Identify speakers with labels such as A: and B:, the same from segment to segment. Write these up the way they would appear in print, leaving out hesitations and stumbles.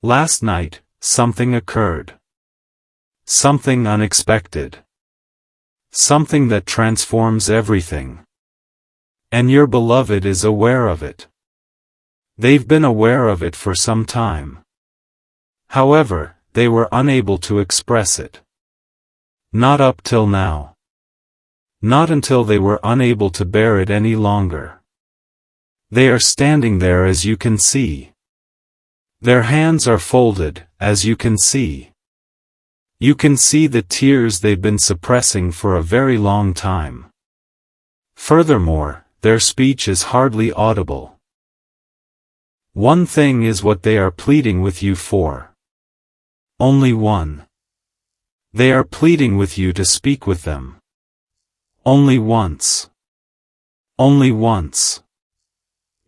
A: Last night, something occurred. Something unexpected. Something that transforms everything. And your beloved is aware of it. They've been aware of it for some time. However, they were unable to express it. Not up till now. Not until they were unable to bear it any longer. They are standing there as you can see. Their hands are folded, as you can see. You can see the tears they've been suppressing for a very long time. Furthermore, their speech is hardly audible. One thing is what they are pleading with you for. Only one. They are pleading with you to speak with them. Only once. Only once.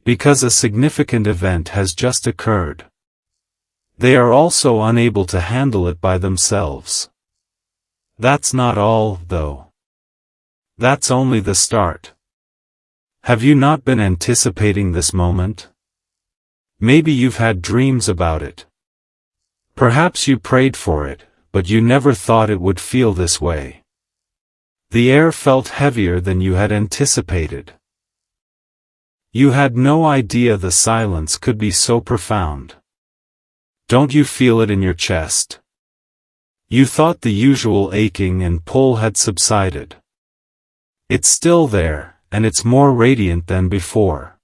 A: Because a significant event has just occurred. They are also unable to handle it by themselves. That's not all, though. That's only the start. Have you not been anticipating this moment? Maybe you've had dreams about it. Perhaps you prayed for it, but you never thought it would feel this way. The air felt heavier than you had anticipated. You had no idea the silence could be so profound. Don't you feel it in your chest? You thought the usual aching and pull had subsided. It's still there, and it's more radiant than before.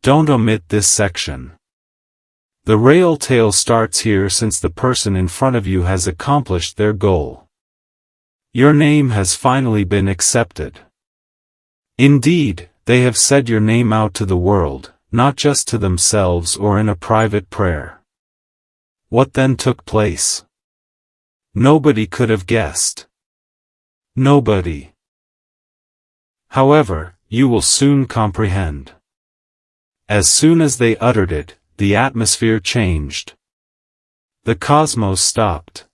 A: Don't omit this section. The rail tale starts here since the person in front of you has accomplished their goal. Your name has finally been accepted. Indeed, they have said your name out to the world, not just to themselves or in a private prayer. What then took place? Nobody could have guessed. Nobody. However, you will soon comprehend. As soon as they uttered it, the atmosphere changed. The cosmos stopped.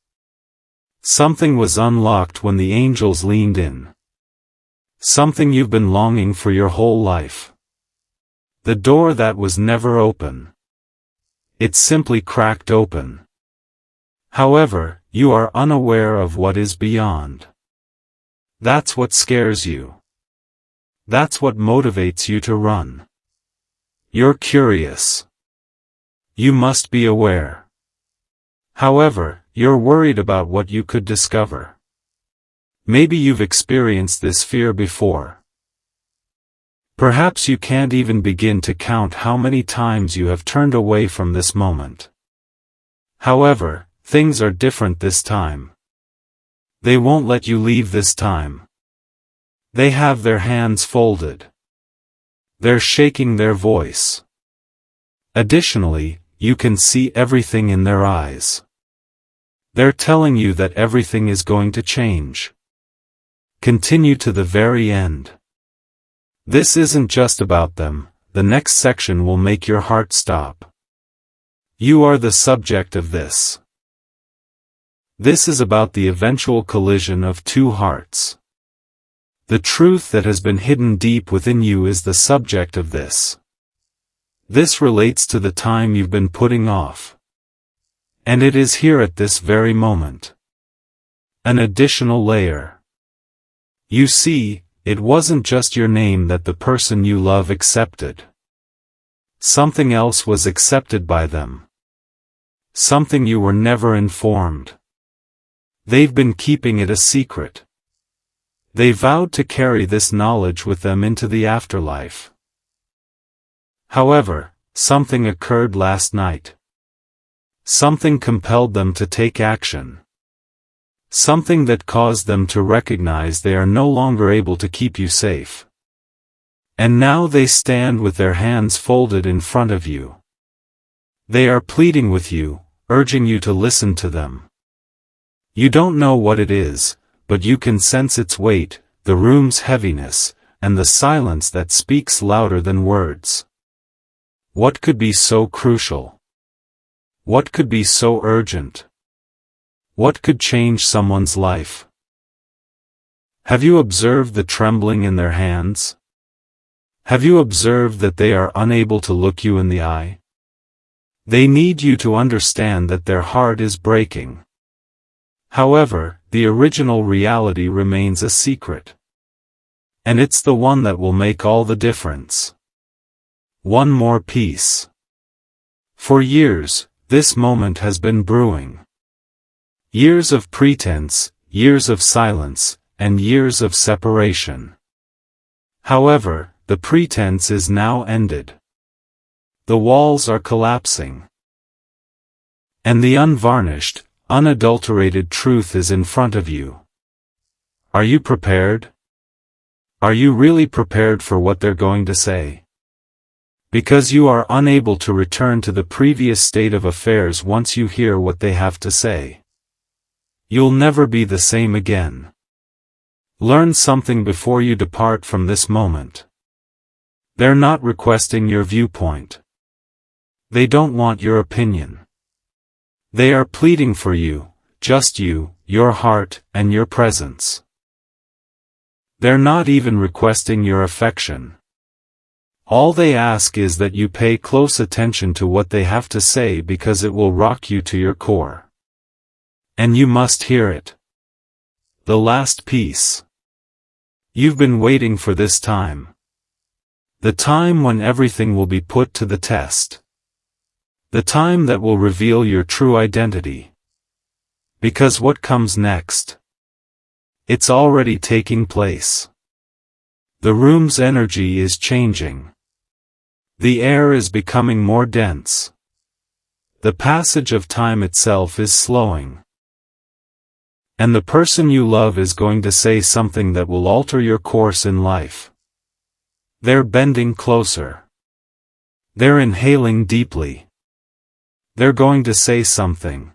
A: Something was unlocked when the angels leaned in. Something you've been longing for your whole life. The door that was never open. It simply cracked open. However, you are unaware of what is beyond. That's what scares you. That's what motivates you to run. You're curious. You must be aware. However, you're worried about what you could discover. Maybe you've experienced this fear before. Perhaps you can't even begin to count how many times you have turned away from this moment. However, things are different this time. They won't let you leave this time. They have their hands folded. They're shaking their voice. Additionally, you can see everything in their eyes. They're telling you that everything is going to change. Continue to the very end. This isn't just about them, the next section will make your heart stop. You are the subject of this. This is about the eventual collision of two hearts. The truth that has been hidden deep within you is the subject of this. This relates to the time you've been putting off. And it is here at this very moment. An additional layer. You see, it wasn't just your name that the person you love accepted. Something else was accepted by them. Something you were never informed. They've been keeping it a secret. They vowed to carry this knowledge with them into the afterlife. However, something occurred last night. Something compelled them to take action. Something that caused them to recognize they are no longer able to keep you safe. And now they stand with their hands folded in front of you. They are pleading with you, urging you to listen to them. You don't know what it is, but you can sense its weight, the room's heaviness, and the silence that speaks louder than words. What could be so crucial? What could be so urgent? What could change someone's life? Have you observed the trembling in their hands? Have you observed that they are unable to look you in the eye? They need you to understand that their heart is breaking. However, the original reality remains a secret. And it's the one that will make all the difference. One more piece. For years, this moment has been brewing. Years of pretense, years of silence, and years of separation. However, the pretense is now ended. The walls are collapsing. And the unvarnished, unadulterated truth is in front of you. Are you prepared? Are you really prepared for what they're going to say? Because you are unable to return to the previous state of affairs once you hear what they have to say. You'll never be the same again. Learn something before you depart from this moment. They're not requesting your viewpoint. They don't want your opinion. They are pleading for you, just you, your heart, and your presence. They're not even requesting your affection. All they ask is that you pay close attention to what they have to say because it will rock you to your core. And you must hear it. The last piece. You've been waiting for this time. The time when everything will be put to the test. The time that will reveal your true identity. Because what comes next? It's already taking place. The room's energy is changing. The air is becoming more dense. The passage of time itself is slowing. And the person you love is going to say something that will alter your course in life. They're bending closer. They're inhaling deeply. They're going to say something.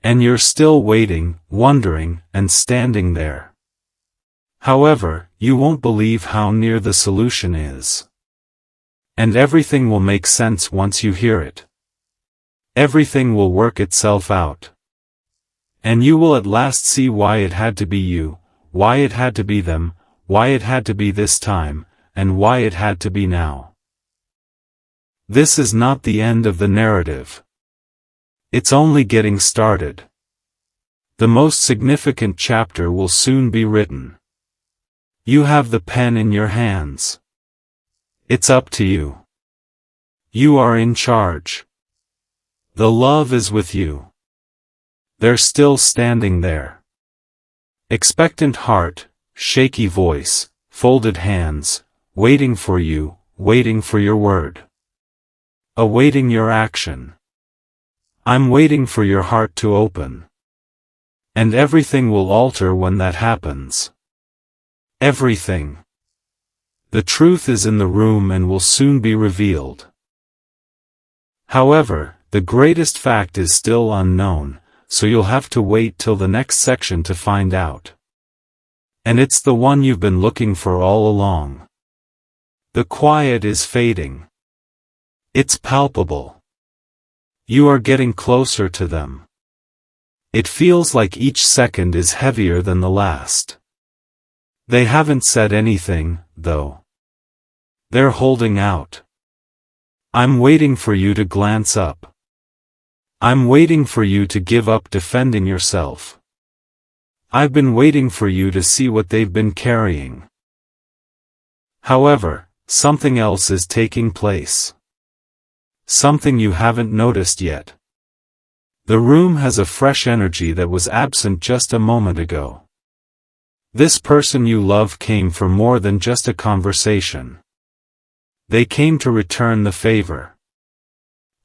A: And you're still waiting, wondering, and standing there. However, you won't believe how near the solution is. And everything will make sense once you hear it. Everything will work itself out. And you will at last see why it had to be you, why it had to be them, why it had to be this time, and why it had to be now. This is not the end of the narrative. It's only getting started. The most significant chapter will soon be written. You have the pen in your hands. It's up to you. You are in charge. The love is with you. They're still standing there. Expectant heart, shaky voice, folded hands, waiting for you, waiting for your word. Awaiting your action. I'm waiting for your heart to open. And everything will alter when that happens. Everything. The truth is in the room and will soon be revealed. However, the greatest fact is still unknown, so you'll have to wait till the next section to find out. And it's the one you've been looking for all along. The quiet is fading. It's palpable. You are getting closer to them. It feels like each second is heavier than the last. They haven't said anything, though. They're holding out. I'm waiting for you to glance up. I'm waiting for you to give up defending yourself. I've been waiting for you to see what they've been carrying. However, something else is taking place. Something you haven't noticed yet. The room has a fresh energy that was absent just a moment ago. This person you love came for more than just a conversation. They came to return the favor.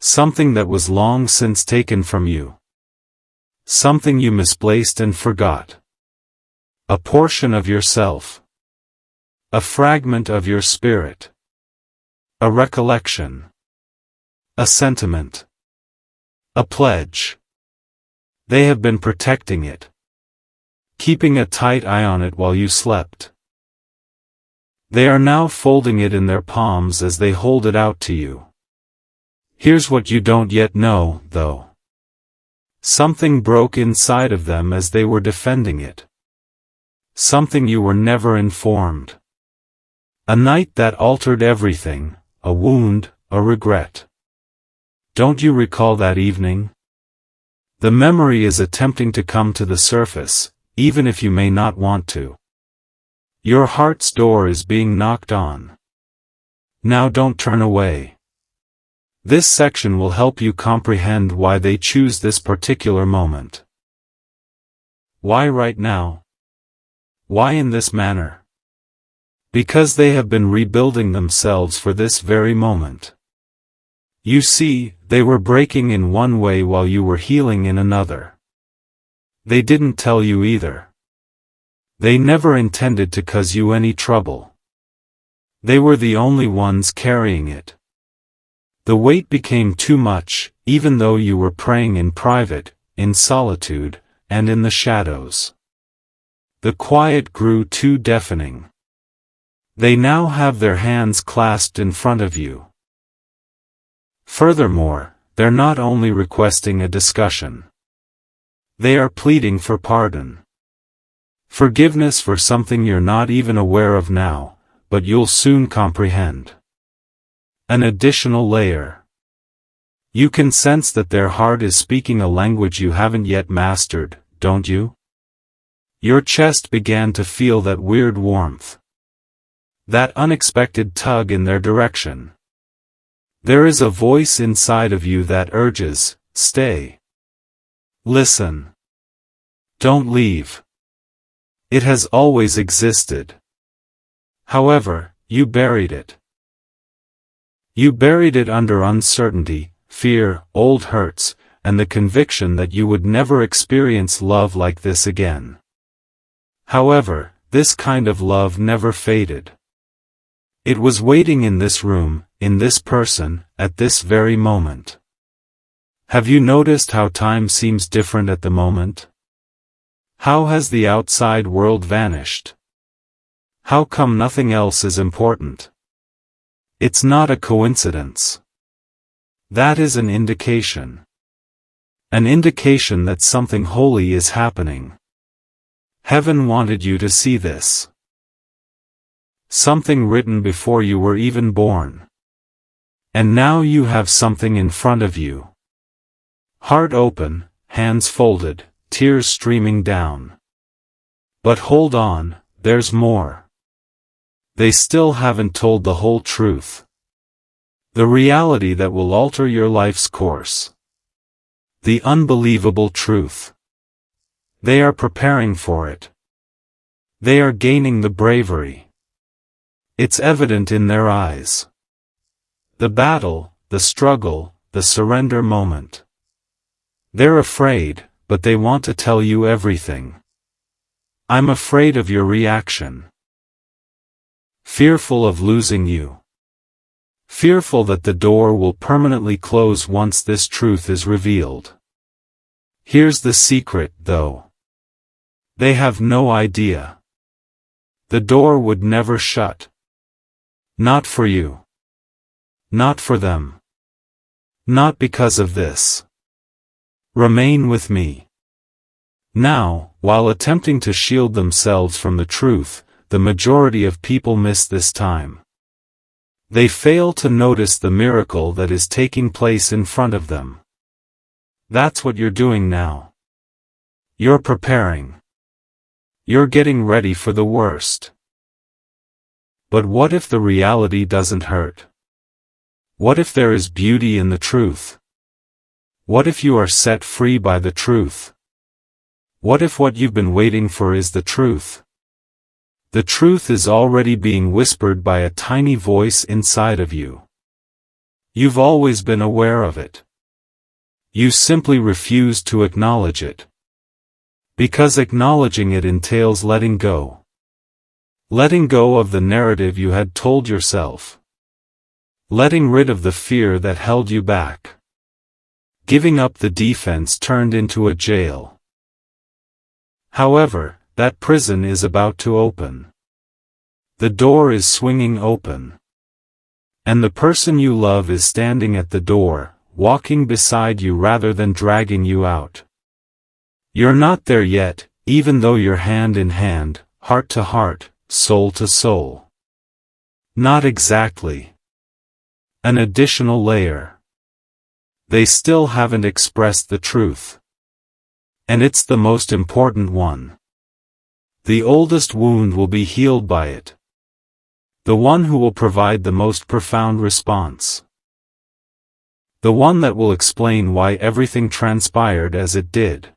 A: Something that was long since taken from you. Something you misplaced and forgot. A portion of yourself. A fragment of your spirit. A recollection. A sentiment. A pledge. They have been protecting it. Keeping a tight eye on it while you slept. They are now folding it in their palms as they hold it out to you. Here's what you don't yet know, though. Something broke inside of them as they were defending it. Something you were never informed. A night that altered everything, a wound, a regret. Don't you recall that evening? The memory is attempting to come to the surface, even if you may not want to. Your heart's door is being knocked on. Now don't turn away. This section will help you comprehend why they choose this particular moment. Why right now? Why in this manner? Because they have been rebuilding themselves for this very moment. You see, they were breaking in one way while you were healing in another. They didn't tell you either. They never intended to cause you any trouble. They were the only ones carrying it. The weight became too much, even though you were praying in private, in solitude, and in the shadows. The quiet grew too deafening. They now have their hands clasped in front of you. Furthermore, they're not only requesting a discussion. They are pleading for pardon. Forgiveness for something you're not even aware of now, but you'll soon comprehend. An additional layer. You can sense that their heart is speaking a language you haven't yet mastered, don't you? Your chest began to feel that weird warmth. That unexpected tug in their direction. There is a voice inside of you that urges, stay. Listen. Don't leave. It has always existed. However, you buried it. You buried it under uncertainty, fear, old hurts, and the conviction that you would never experience love like this again. However, this kind of love never faded. It was waiting in this room, in this person, at this very moment. Have you noticed how time seems different at the moment? How has the outside world vanished? How come nothing else is important? It's not a coincidence. That is an indication. An indication that something holy is happening. Heaven wanted you to see this. Something written before you were even born. And now you have something in front of you. Heart open, hands folded, tears streaming down. But hold on, there's more. They still haven't told the whole truth. The reality that will alter your life's course. The unbelievable truth. They are preparing for it. They are gaining the bravery. It's evident in their eyes. The battle, the struggle, the surrender moment. They're afraid, but they want to tell you everything. I'm afraid of your reaction. Fearful of losing you. Fearful that the door will permanently close once this truth is revealed. Here's the secret, though. They have no idea. The door would never shut. Not for you. Not for them. Not because of this. Remain with me. Now, while attempting to shield themselves from the truth, the majority of people miss this time. They fail to notice the miracle that is taking place in front of them. That's what you're doing now. You're preparing. You're getting ready for the worst. But what if the reality doesn't hurt? What if there is beauty in the truth? What if you are set free by the truth? What if what you've been waiting for is the truth? The truth is already being whispered by a tiny voice inside of you. You've always been aware of it. You simply refuse to acknowledge it. Because acknowledging it entails letting go. Letting go of the narrative you had told yourself. Letting rid of the fear that held you back. Giving up the defense turned into a jail. However, that prison is about to open. The door is swinging open. And the person you love is standing at the door, walking beside you rather than dragging you out. You're not there yet, even though you're hand in hand, heart to heart, soul to soul. Not exactly. An additional layer. They still haven't expressed the truth. And it's the most important one. The oldest wound will be healed by it. The one who will provide the most profound response. The one that will explain why everything transpired as it did.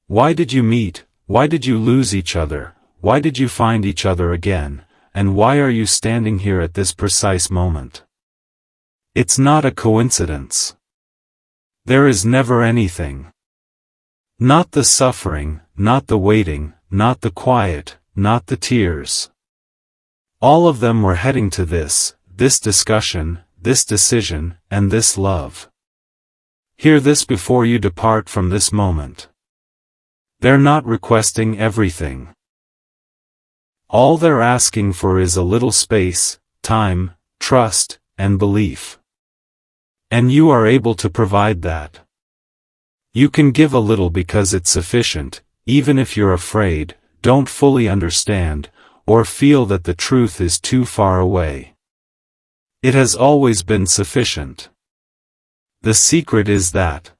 A: Why did you meet? Why did you lose each other? Why did you find each other again? And why are you standing here at this precise moment? It's not a coincidence. There is never anything. Not the suffering, not the waiting, not the quiet, not the tears. All of them were heading to this discussion, this decision, and this love. Hear this before you depart from this moment. They're not requesting everything. All they're asking for is a little space, time, trust, and belief. And you are able to provide that. You can give a little because it's sufficient, even if you're afraid, don't fully understand, or feel that the truth is too far away. It has always been sufficient. The secret is that.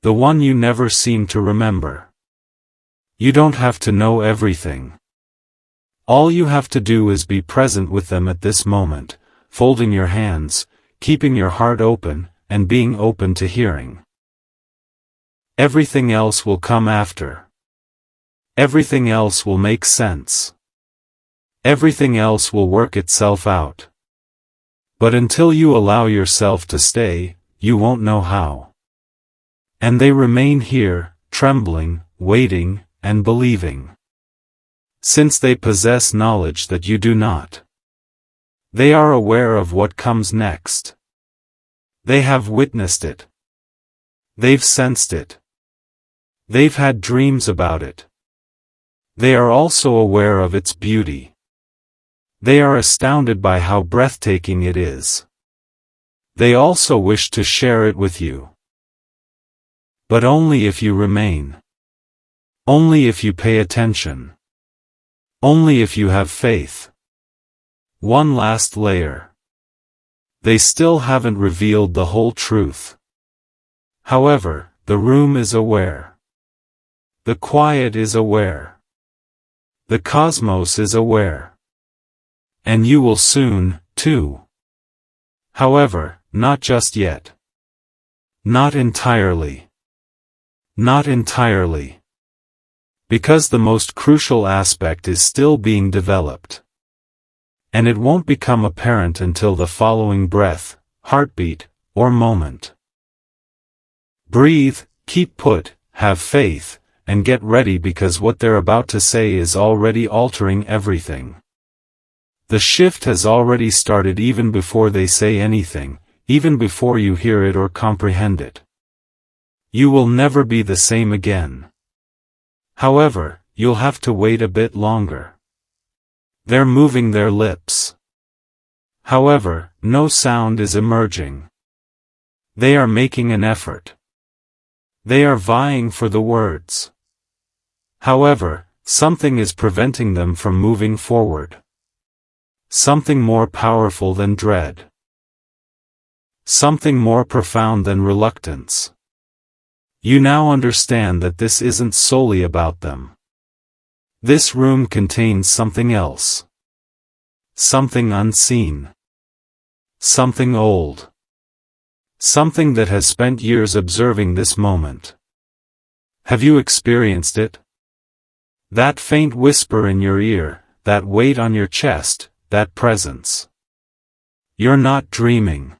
A: The one you never seem to remember. You don't have to know everything. All you have to do is be present with them at this moment, folding your hands, keeping your heart open, and being open to hearing. Everything else will come after. Everything else will make sense. Everything else will work itself out. But until you allow yourself to stay, you won't know how. And they remain here, trembling, waiting, and believing. Since they possess knowledge that you do not. They are aware of what comes next. They have witnessed it. They've sensed it. They've had dreams about it. They are also aware of its beauty. They are astounded by how breathtaking it is. They also wish to share it with you. But only if you remain. Only if you pay attention. Only if you have faith. One last layer. They still haven't revealed the whole truth. However, the room is aware. The quiet is aware. The cosmos is aware. And you will soon, too. However, not just yet. Not entirely. Not entirely. Because the most crucial aspect is still being developed. And it won't become apparent until the following breath, heartbeat, or moment. Breathe, keep put, have faith, and get ready because what they're about to say is already altering everything. The shift has already started even before they say anything, even before you hear it or comprehend it. You will never be the same again. However, you'll have to wait a bit longer. They're moving their lips. However, no sound is emerging. They are making an effort. They are vying for the words. However, something is preventing them from moving forward. Something more powerful than dread. Something more profound than reluctance. You now understand that this isn't solely about them. This room contains something else. Something unseen. Something old. Something that has spent years observing this moment. Have you experienced it? That faint whisper in your ear, that weight on your chest, that presence. You're not dreaming.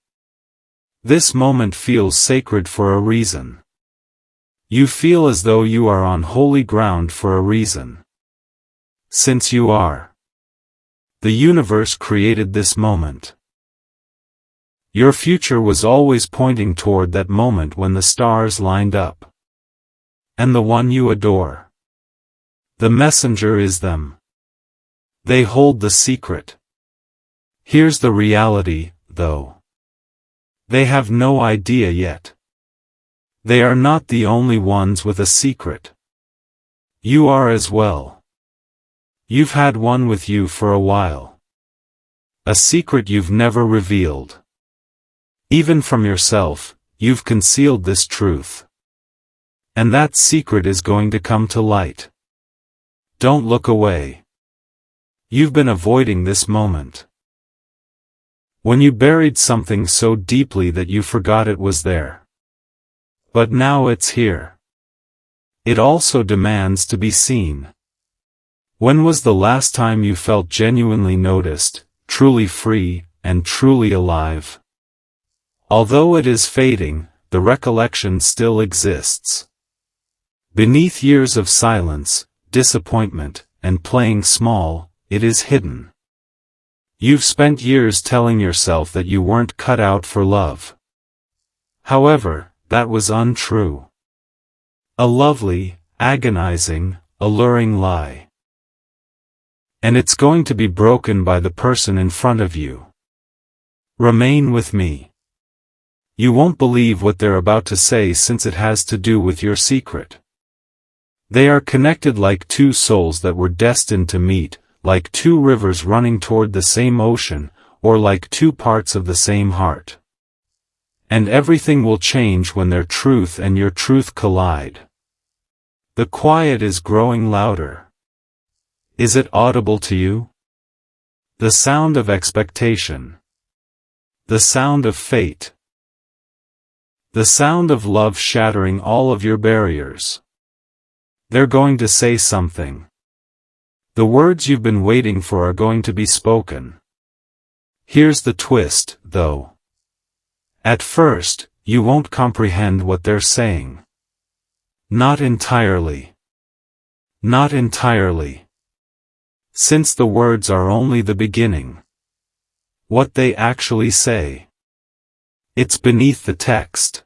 A: This moment feels sacred for a reason. You feel as though you are on holy ground for a reason. Since you are. The universe created this moment. Your future was always pointing toward that moment when the stars lined up. And the one you adore. The messenger is them. They hold the secret. Here's the reality, though. They have no idea yet. They are not the only ones with a secret. You are as well. You've had one with you for a while. A secret you've never revealed. Even from yourself, you've concealed this truth. And that secret is going to come to light. Don't look away. You've been avoiding this moment. When you buried something so deeply that you forgot it was there. But now it's here. It also demands to be seen. When was the last time you felt genuinely noticed, truly free, and truly alive? Although it is fading, the recollection still exists. Beneath years of silence, disappointment, and playing small, it is hidden. You've spent years telling yourself that you weren't cut out for love. However, that was untrue. A lovely, agonizing, alluring lie. And it's going to be broken by the person in front of you. Remain with me. You won't believe what they're about to say since it has to do with your secret. They are connected like two souls that were destined to meet, like two rivers running toward the same ocean, or like two parts of the same heart. And everything will change when their truth and your truth collide. The quiet is growing louder. Is it audible to you? The sound of expectation. The sound of fate. The sound of love shattering all of your barriers. They're going to say something. The words you've been waiting for are going to be spoken. Here's the twist, though. At first, you won't comprehend what they're saying. Not entirely. Not entirely. Since the words are only the beginning. What they actually say. It's beneath the text.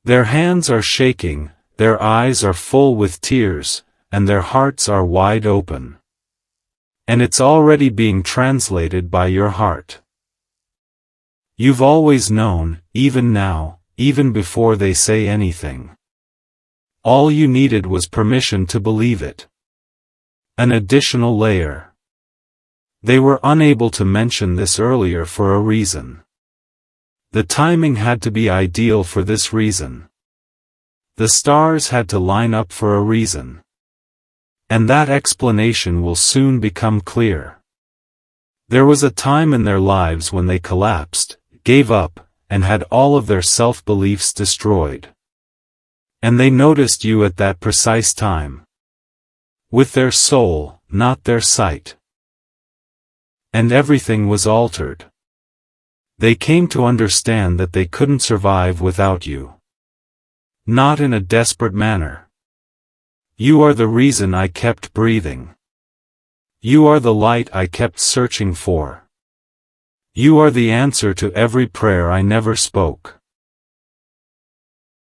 A: Their hands are shaking, their eyes are full with tears, and their hearts are wide open. And it's already being translated by your heart. You've always known, even now, even before they say anything. All you needed was permission to believe it. An additional layer. They were unable to mention this earlier for a reason. The timing had to be ideal for this reason. The stars had to line up for a reason. And that explanation will soon become clear. There was a time in their lives when they collapsed, gave up, and had all of their self-beliefs destroyed. And they noticed you at that precise time. With their soul, not their sight. And everything was altered. They came to understand that they couldn't survive without you. Not in a desperate manner. You are the reason I kept breathing. You are the light I kept searching for. You are the answer to every prayer I never spoke.